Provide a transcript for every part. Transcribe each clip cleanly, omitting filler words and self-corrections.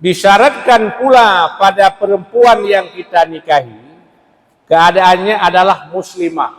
Disyaratkan pula pada perempuan yang kita nikahi, keadaannya adalah muslimah.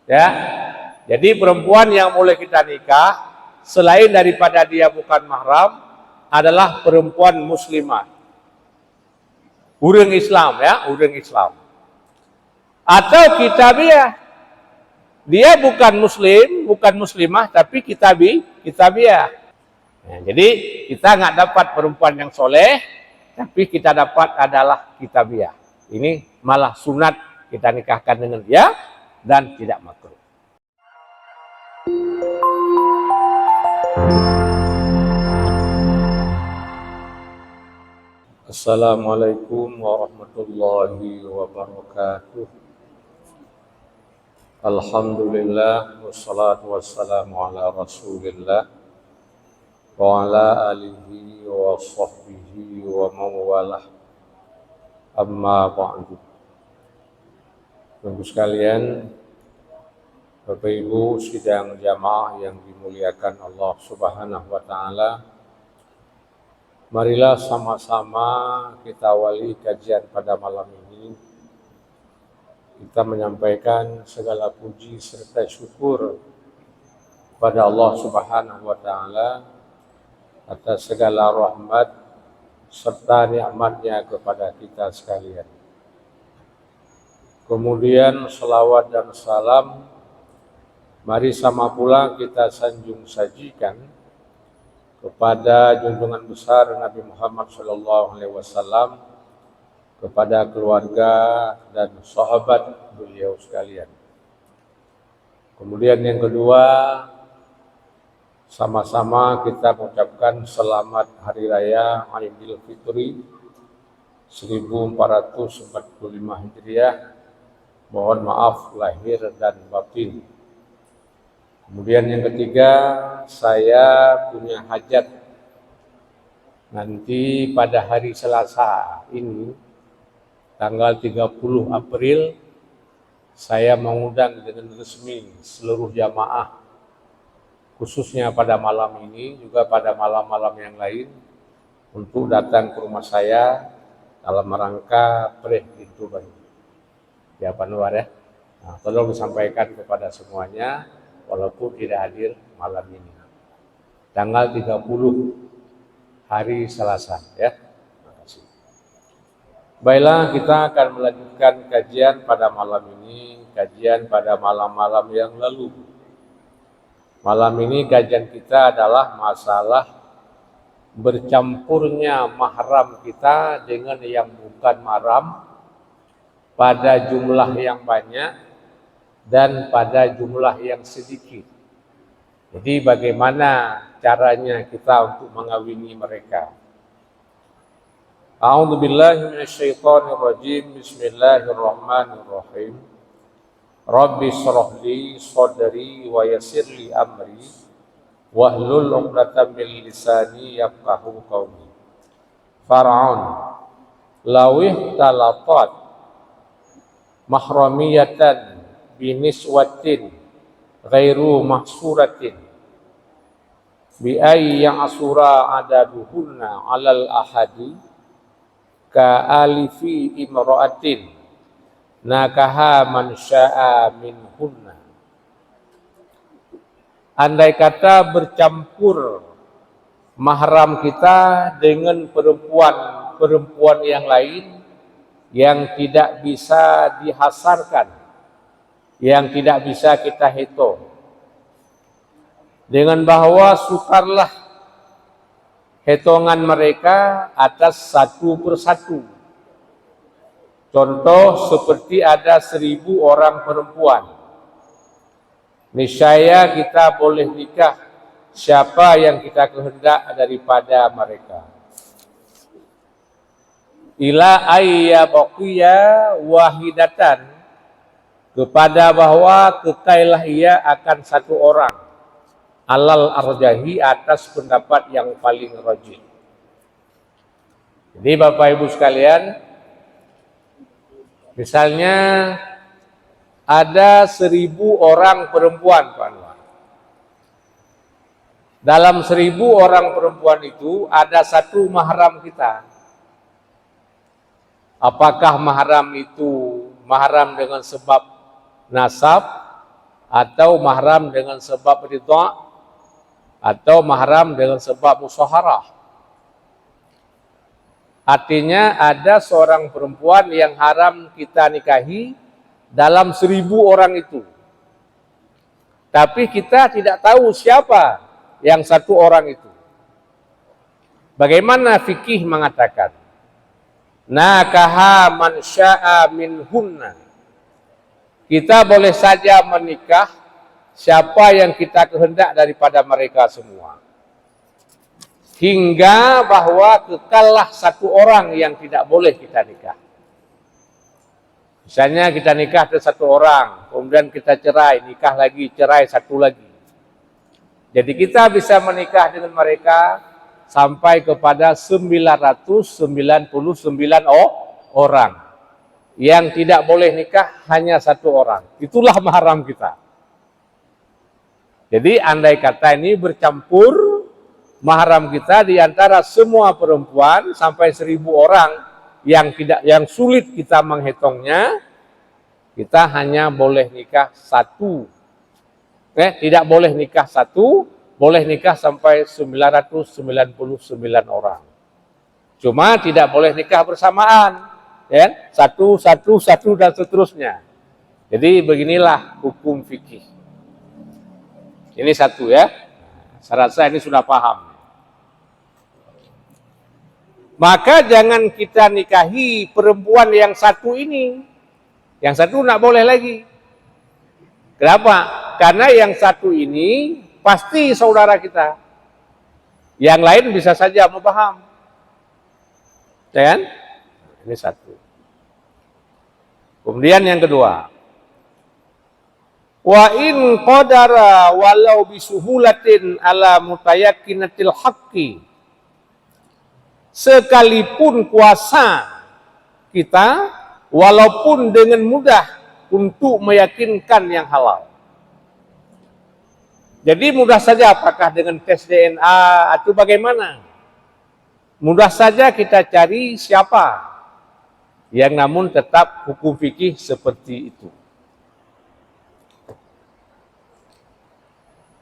Ya, jadi perempuan yang boleh kita nikah selain daripada dia bukan mahram adalah perempuan muslimah, urang Islam ya, urang Islam. Atau kitabiah, dia bukan muslim, bukan muslimah, tapi kitabiah. Nah, jadi kita nggak dapat perempuan yang soleh, tapi kita dapat adalah kitabiah. Ini malah sunat kita nikahkan dengan dia dan tidak makruh. Assalamualaikum warahmatullahi wabarakatuh. Alhamdulillah wassalatu wassalamu ala Rasulillah wa ala alihi wa sahbihi wa mawalah. Amma ba'du. Bapak sekalian, Bapak Ibu sidang jamaah yang dimuliakan Allah Subhanahu wa taala, marilah sama-sama kita awali kajian pada malam ini. Kita menyampaikan segala puji serta syukur pada Allah Subhanahu wa taala atas segala rahmat serta nikmatnya kepada kita sekalian. Kemudian selawat dan salam mari sama pula kita sanjung sajikan kepada junjungan besar Nabi Muhammad SAW, kepada keluarga dan sahabat beliau sekalian. Kemudian yang kedua, sama-sama kita mengucapkan selamat Hari Raya Idul Fitri 1445 Hijriah. Mohon maaf lahir dan batin. Kemudian yang ketiga, saya punya hajat nanti pada hari Selasa ini, tanggal 30 April, saya mengundang dengan resmi seluruh jamaah, khususnya pada malam ini, juga pada malam-malam yang lain, untuk datang ke rumah saya dalam rangka Preh Pintu Baru. Ya Pak Anwar ya. Nah, tolong disampaikan kepada semuanya, walaupun tidak hadir malam ini. Tanggal 30 hari Selasa ya. Baiklah, kita akan melanjutkan kajian pada malam ini, kajian pada malam-malam yang lalu. Malam ini kajian kita adalah masalah bercampurnya mahram kita dengan yang bukan mahram pada jumlah yang banyak dan pada jumlah yang sedikit. Jadi bagaimana caranya kita untuk mengawini mereka? A'udzu billahi minasyaitonir rajim. Bismillahirrahmanirrahim. Rabbi shrah li sadri wa yassir li amri wahlul 'uqdatam min lisani yafqahu qawli. Far'un lawih talatat mahramiyatan biniswatin ghairu mahsuratin bi ayyi asura adaduhunna 'alal ahadi ka alifi imra'atin nakaha man sya'a minhunna. Andai kata bercampur mahram kita dengan perempuan yang lain yang tidak bisa dihasarkan, yang tidak bisa kita hitung, dengan bahwa sukarlah hitungan mereka atas satu persatu. Contoh seperti ada 1000 orang perempuan. Niscaya kita boleh nikah siapa yang kita kehendak daripada mereka. Ila ayya baqiya wahidatan, kepada bahwa kekailah ia akan satu orang. Alal arjahi, atas pendapat yang paling rajih. Jadi Bapak Ibu sekalian, misalnya ada 1000 orang perempuan, Pak Anwar. dalam 1000 orang perempuan itu ada satu mahram kita. Apakah mahram itu mahram dengan sebab nasab, atau mahram dengan sebab ridha, atau mahram dengan sebab musyaharah? Artinya ada seorang perempuan yang haram kita nikahi dalam 1000 orang itu. Tapi kita tidak tahu siapa yang satu orang itu. Bagaimana fikih mengatakan? Nakaha man sya'a minhunna. Kita boleh saja menikah siapa yang kita kehendak daripada mereka semua. Hingga bahwa kekallah satu orang yang tidak boleh kita nikah. Misalnya kita nikah dengan satu orang, kemudian kita cerai, nikah lagi, cerai satu lagi. Jadi kita bisa menikah dengan mereka sampai kepada 999 orang. Yang tidak boleh nikah hanya satu orang. Itulah mahram kita. Jadi andai kata ini bercampur mahram kita di antara semua perempuan sampai 1000 orang yang sulit kita menghitungnya, kita hanya boleh nikah satu. Tidak boleh nikah satu, boleh nikah sampai 999 orang. Cuma tidak boleh nikah bersamaan, ya, satu dan seterusnya. Jadi beginilah hukum fikih. Ini satu ya. Saya rasa ini sudah paham. Maka jangan kita nikahi perempuan yang satu ini. Yang satu tidak boleh lagi. Kenapa? Karena yang satu ini pasti saudara kita. Yang lain bisa saja memaham. Kan? Ini satu. Kemudian yang kedua. Wa in qadara walau bisuhulatin ala mutayakkinatil haqqi. Sekalipun kuasa kita, walaupun dengan mudah untuk meyakinkan yang halal. Jadi mudah saja, apakah dengan tes DNA atau bagaimana? Mudah saja kita cari siapa yang namun tetap hukum fikih seperti itu.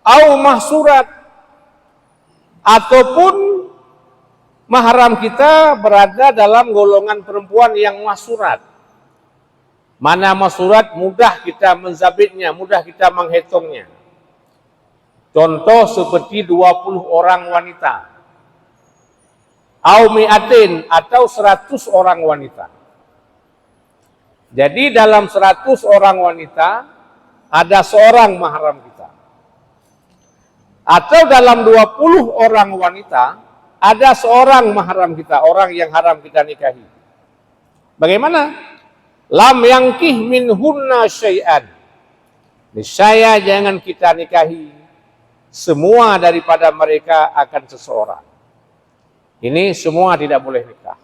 Au mahsurat, ataupun mahram kita berada dalam golongan perempuan yang mahsurat. Mana mahsurat mudah kita menzabitnya, mudah kita menghitungnya. Contoh seperti 20 orang wanita. Au mi'atin, atau 100 orang wanita. Jadi dalam 100 orang wanita ada seorang mahram kita. Atau dalam 20 orang wanita ada seorang mahram kita, orang yang haram kita nikahi. Bagaimana? Lam yangkih minhunna syai'an. Niscaya jangan kita nikahi semua daripada mereka akan seseorang. Ini semua tidak boleh nikah.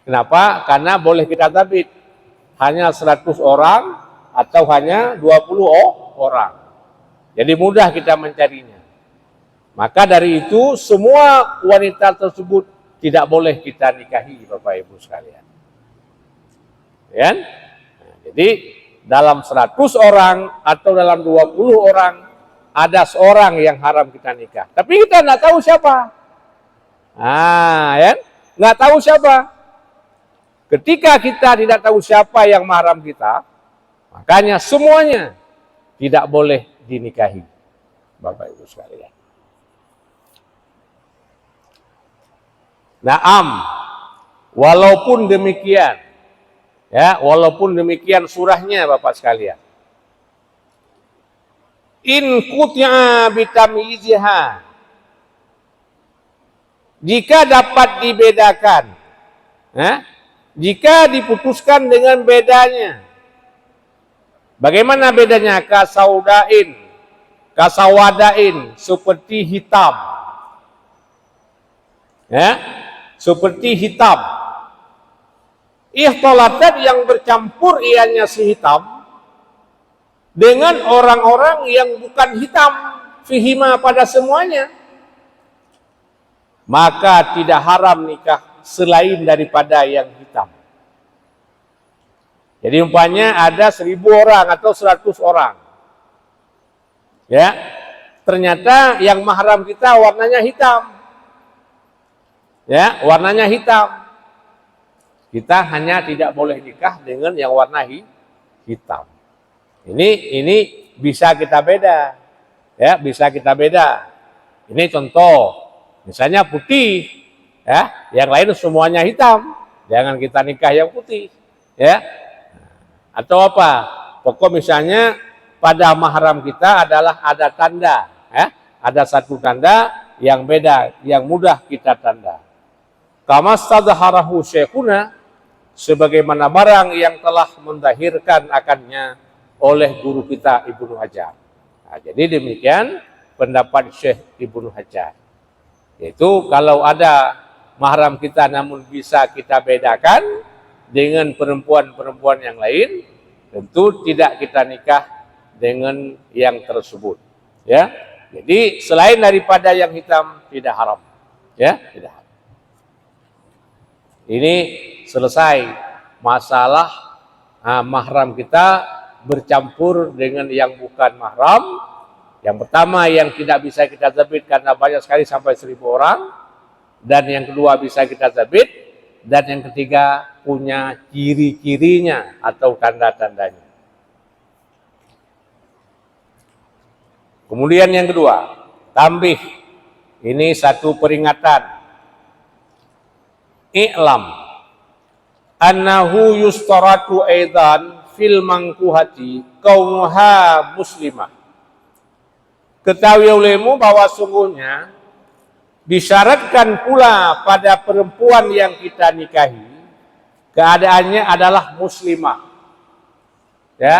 Kenapa? Karena boleh kita tabit hanya 100 orang atau hanya 20 orang. Jadi mudah kita mencarinya. Maka dari itu semua wanita tersebut tidak boleh kita nikahi, Bapak Ibu sekalian. Ya? Nah, jadi dalam 100 orang atau dalam 20 orang ada seorang yang haram kita nikah. Tapi kita nggak tahu siapa. Ya? Nggak tahu siapa. Ketika kita tidak tahu siapa yang mahram kita, makanya semuanya tidak boleh dinikahi, Bapak Ibu sekalian. Naam, walaupun demikian, ya, walaupun demikian surahnya, Bapak sekalian. In qut'a bitamyiziha, jika dapat dibedakan, jika diputuskan dengan bedanya. Bagaimana bedanya? Kasaudain, kasawadain, seperti hitam. Ya, seperti hitam. Ikhtalatat, yang bercampur ianya si hitam dengan orang-orang yang bukan hitam. fihima pada semuanya, maka tidak haram nikah selain daripada yang hitam. Jadi umpamanya ada 1000 orang atau 100 orang. Ya. Ternyata yang mahram kita warnanya hitam. Ya, warnanya hitam. Kita hanya tidak boleh nikah dengan yang warna hitam. Ini bisa kita beda. Ya, bisa kita beda. Ini contoh. Misalnya putih, ya, yang lain semuanya hitam. Jangan kita nikah yang putih, ya. Atau apa? Pokok misalnya pada mahram kita adalah ada tanda, ya. Ada satu tanda yang beda, yang mudah kita tanda. Kama stadharahu syekhuna, sebagaimana barang yang telah mendahirkan akannya oleh guru kita Ibnu Hajar. Nah, jadi demikian pendapat Syekh Ibnu Hajar. Yaitu kalau ada mahram kita namun bisa kita bedakan dengan perempuan-perempuan yang lain, tentu tidak kita nikah dengan yang tersebut. Ya, jadi selain daripada yang hitam tidak haram. Ya, tidak haram. Ini selesai masalah mahram kita bercampur dengan yang bukan mahram. Yang pertama yang tidak bisa kita zabit karena banyak sekali sampai 1000 orang. Dan yang kedua bisa kita zabit. Dan yang ketiga punya ciri-cirinya atau tanda-tandanya. Kemudian yang kedua, tambih. Ini satu peringatan. I'lam annahu yustaratu aidan fil mangkuhati kaunuha muslimah. Ketahui olehmu bahwa sungguhnya disyaratkan pula pada perempuan yang kita nikahi keadaannya adalah muslimah. Ya.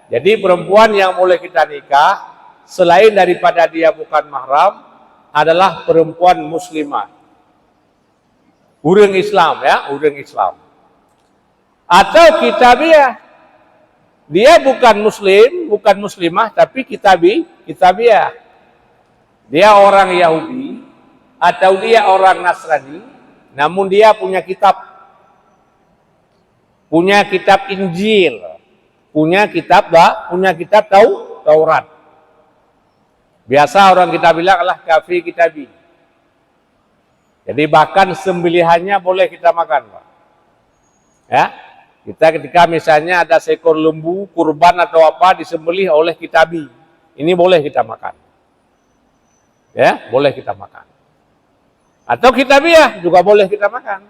Jadi perempuan yang boleh kita nikah selain daripada dia bukan mahram adalah perempuan muslimah. Urang Islam, ya, urang Islam. Atau kitabiah. Dia bukan muslim, bukan muslimah, tapi kitabiah. Dia orang Yahudi, atau dia orang Nasrani, namun dia punya kitab. Punya kitab Injil. Punya kitab Taurat. Biasa orang kita bilang adalah kafir kitabi. Jadi bahkan sembelihannya boleh kita makan, Pak. Ya, kita ketika misalnya ada seekor lembu, kurban atau apa disembelih oleh kitabi, ini boleh kita makan. Ya, boleh kita makan. Atau kitabiah juga boleh kita makan.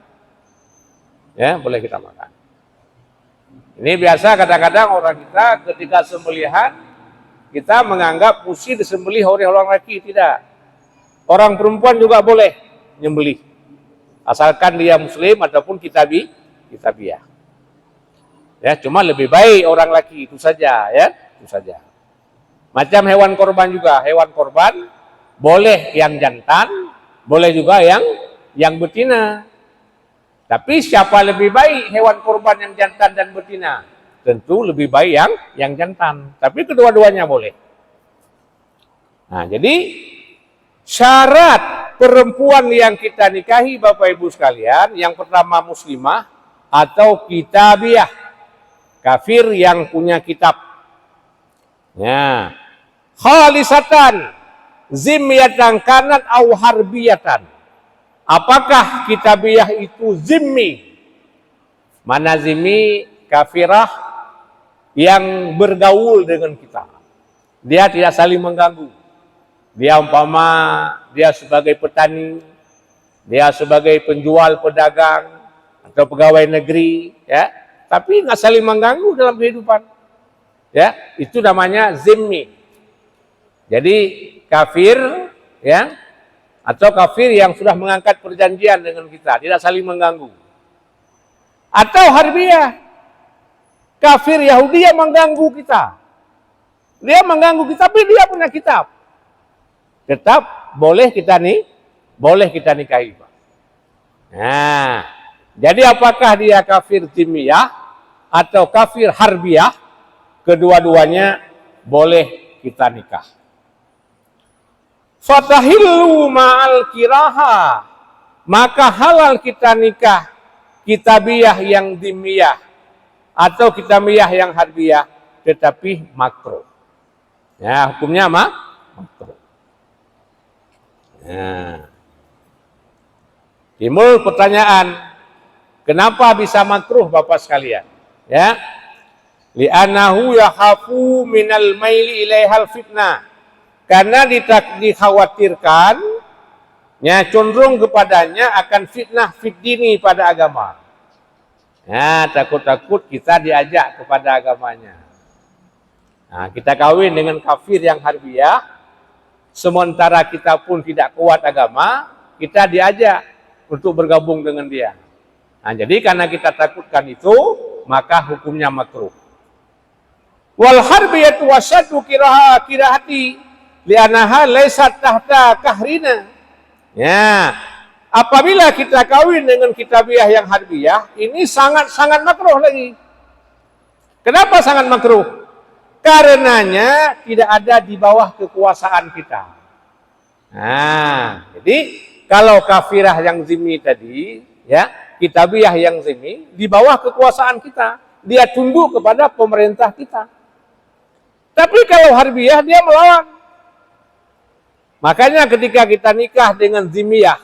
Ya, boleh kita makan. Ini biasa kadang-kadang orang kita ketika sembelihan kita menganggap mesti disembelih oleh orang laki, tidak. Orang perempuan juga boleh nyembelih, asalkan dia muslim ataupun kitabiah. Ya, cuma lebih baik orang laki itu saja, ya, itu saja. Macam hewan korban juga, hewan korban boleh yang jantan, boleh juga yang betina. Tapi siapa lebih baik hewan korban yang jantan dan betina? Tentu lebih baik yang jantan. Tapi kedua-duanya boleh. Nah, jadi syarat perempuan yang kita nikahi Bapak Ibu sekalian, yang pertama muslimah atau kitabiah, kafir yang punya kitab. Ya. Khalisatan zimmiyatan kanat au harbiyatan. Apakah kitabiah itu zimmi? Mana zimmi? Kafirah yang bergaul dengan kita. Dia tidak saling mengganggu. Dia umpama dia sebagai petani, dia sebagai penjual, pedagang, atau pegawai negeri, ya, tapi nggak saling mengganggu dalam kehidupan. Ya, itu namanya zimmi. Jadi kafir, ya, atau kafir yang sudah mengangkat perjanjian dengan kita, tidak saling mengganggu. Atau harbiyah, kafir Yahudi yang mengganggu kita. Dia mengganggu kita, tapi dia punya kitab. Tetap boleh kita nikahi, Pak. Nah, jadi apakah dia kafir zimmiyah atau kafir harbiyah? Kedua-duanya boleh kita nikah. Fatahillu ma'al kiraha, maka halal kita nikah kitabiyah yang dimiyah atau kitabiyah yang harbiyah, tetapi makruh. Ya, hukumnya makruh. Ya. Timbul pertanyaan, kenapa bisa makruh Bapak sekalian? Ya. Li'annahu yahafu minal maili ilaihal fitnah. Karena dikhawatirkan ya cenderung kepadanya akan fitnah fitdini pada agama. Ya, takut-takut kita diajak kepada agamanya. Nah, kita kawin dengan kafir yang harbiyah, sementara kita pun tidak kuat agama, kita diajak untuk bergabung dengan dia. Nah, jadi karena kita takutkan itu, maka hukumnya makruh. Wal harbiyatu wasyaddu kirahati li'annaha laysat tahta kahrina. Ya, apabila kita kawin dengan kitabiyah yang harbiyah, ini sangat-sangat makruh lagi. Kenapa sangat makruh? Karenanya tidak ada di bawah kekuasaan kita. Nah, jadi kalau kafirah yang zimmi tadi, ya, kitabiyah yang zimmi di bawah kekuasaan kita, dia tunduk kepada pemerintah kita. Tapi kalau harbiyah dia melawan. Makanya ketika kita nikah dengan zimiyah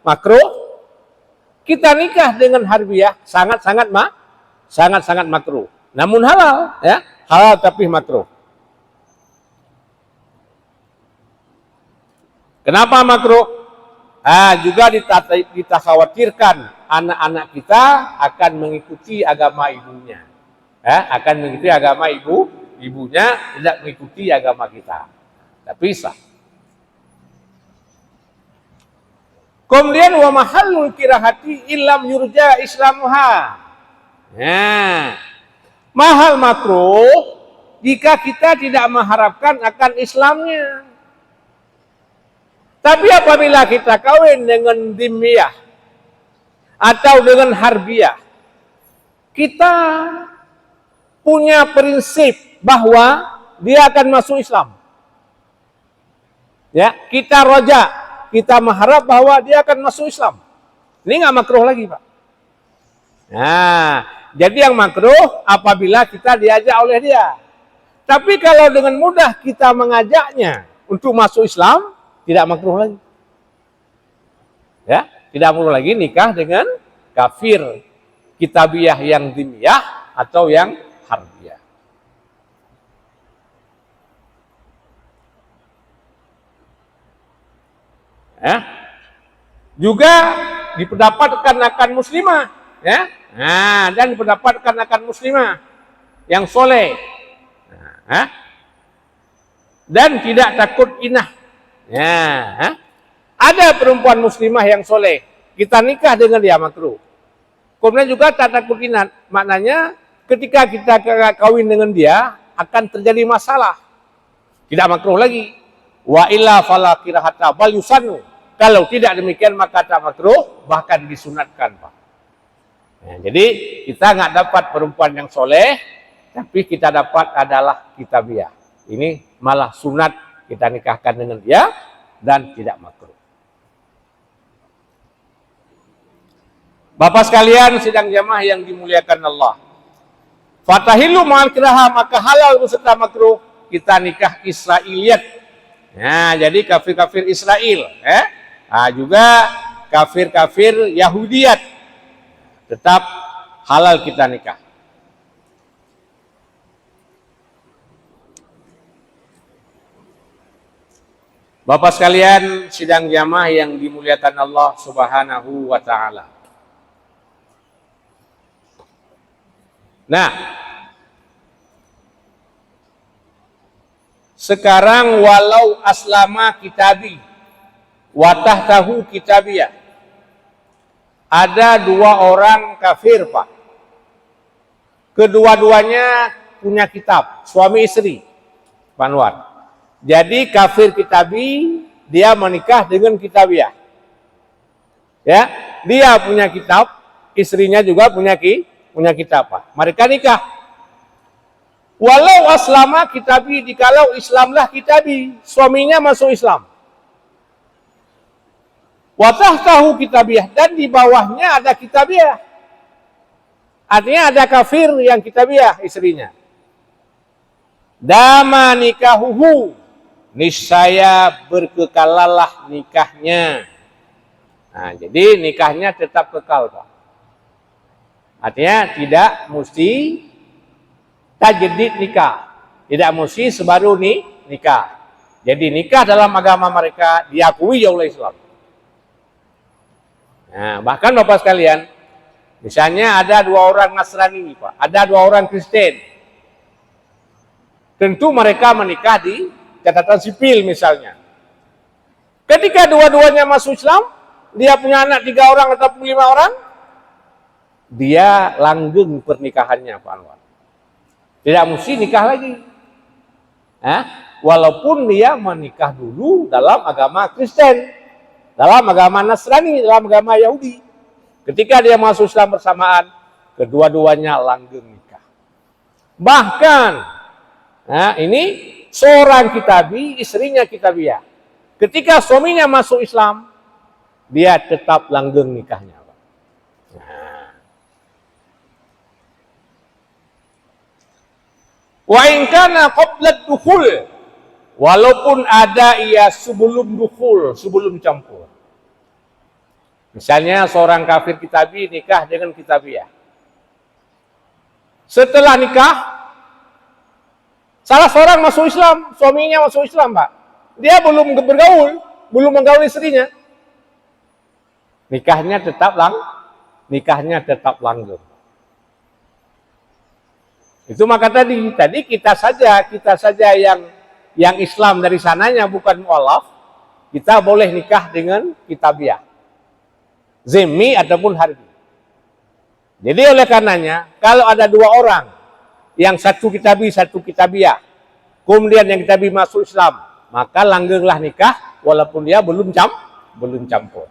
makruh, kita nikah dengan harbiyah sangat-sangat makruh. Namun halal, ya, halal tapi makruh. Kenapa makruh? Juga ditakhawatirkan anak-anak kita akan mengikuti agama ibunya. Akan mengikuti agama ibunya, tidak mengikuti agama kita. Tapi sah. Kemudian wa mahallul kirahati illam yurja islamuha. Nah, mahal makruh jika kita tidak mengharapkan akan Islamnya. Tapi apabila kita kawin dengan dimiyah atau dengan harbiyah, kita punya prinsip bahwa dia akan masuk Islam. Ya, kita roja. Kita mengharap bahwa dia akan masuk Islam. Ini nggak makruh lagi, Pak. Nah, jadi yang makruh apabila kita diajak oleh dia. Tapi kalau dengan mudah kita mengajaknya untuk masuk Islam, tidak makruh lagi. Ya, tidak makruh lagi nikah dengan kafir kitabiyah yang dimiyah atau yang harbiyah. Ya. Juga dipendapatkan akan muslimah, ya. Nah, dan dipendapatkan akan muslimah yang soleh, dan tidak takut inah. Ya. Ada perempuan muslimah yang soleh, kita nikah dengan dia makruh. Kemudian juga tak takut inah, maknanya ketika kita kawin dengan dia akan terjadi masalah, tidak makruh lagi. Wa illa fala kirahata bal yusannu. Kalau tidak demikian maka tak makruh, bahkan disunatkan, Pak. Nah, jadi kita nggak dapat perempuan yang soleh, tapi kita dapat adalah kitabiyah. Ini malah sunat kita nikahkan dengan dia dan tidak makruh. Bapak sekalian sidang jamaah yang dimuliakan Allah. Fatahilu ma'al kiraha, maka halal beserta makruh kita nikah Israiliyat. Nah, jadi kafir-kafir Israel, juga kafir-kafir Yahudiyat, tetap halal kita nikah. Bapak sekalian sidang jamaah yang dimuliakan Allah Subhanahu wa taala. Nah, sekarang walau aslama kitabi wa tahtahu kitabiyah. Ada dua orang kafir, Pak. Kedua-duanya punya kitab, suami istri, Pak Anwar. Jadi kafir kitabi, dia menikah dengan kitabiyah. Ya, dia punya kitab, istrinya juga punya kitab, Pak. Mereka nikah. Walau aslama kitabi, dikalau Islamlah kitabi, suaminya masuk Islam. Wa tahtahu kitabiah, dan di bawahnya ada kitabiah. Artinya ada kafir yang kitabiah istrinya. Dama nikahuhu, niscaya berkekalalah nikahnya. Nah, jadi nikahnya tetap kekal, Pak. Artinya tidak mesti tajdid nikah, tidak mesti sebaru nikah. Jadi nikah dalam agama mereka diakui oleh Islam. Nah, bahkan Bapak sekalian, misalnya ada 2 orang Nasrani, Pak, ada 2 orang Kristen. Tentu mereka menikah di catatan sipil misalnya. Ketika dua-duanya masuk Islam, dia punya anak 3 orang atau 5 orang, dia langgeng pernikahannya, Pak Anwar. Tidak mesti nikah lagi. Walaupun dia menikah dulu dalam agama Kristen, dalam agama Nasrani, dalam agama Yahudi. Ketika dia masuk Islam bersamaan, kedua-duanya langgeng nikah. Bahkan, ini seorang kitabi, istrinya kitabiah. Ketika suaminya masuk Islam, dia tetap langgeng nikahnya. Wa in kana qabla dukhul, walaupun ada ia sebelum dukhul, sebelum campur. Misalnya seorang kafir kitabi nikah dengan kitabiah. Setelah nikah, salah seorang masuk Islam, suaminya masuk Islam, Pak. Dia belum bergaul, belum menggauli istrinya. Nikahnya tetap langgeng. Itu maka tadi kita saja yang Islam dari sananya bukan mu'alaf, kita boleh nikah dengan kitabiah, zimmi ataupun harbi. Jadi oleh karenanya, kalau ada 2 orang, yang satu kitabi, satu kitabiah, kemudian yang kitabi masuk Islam, maka langgenglah nikah walaupun dia belum campur.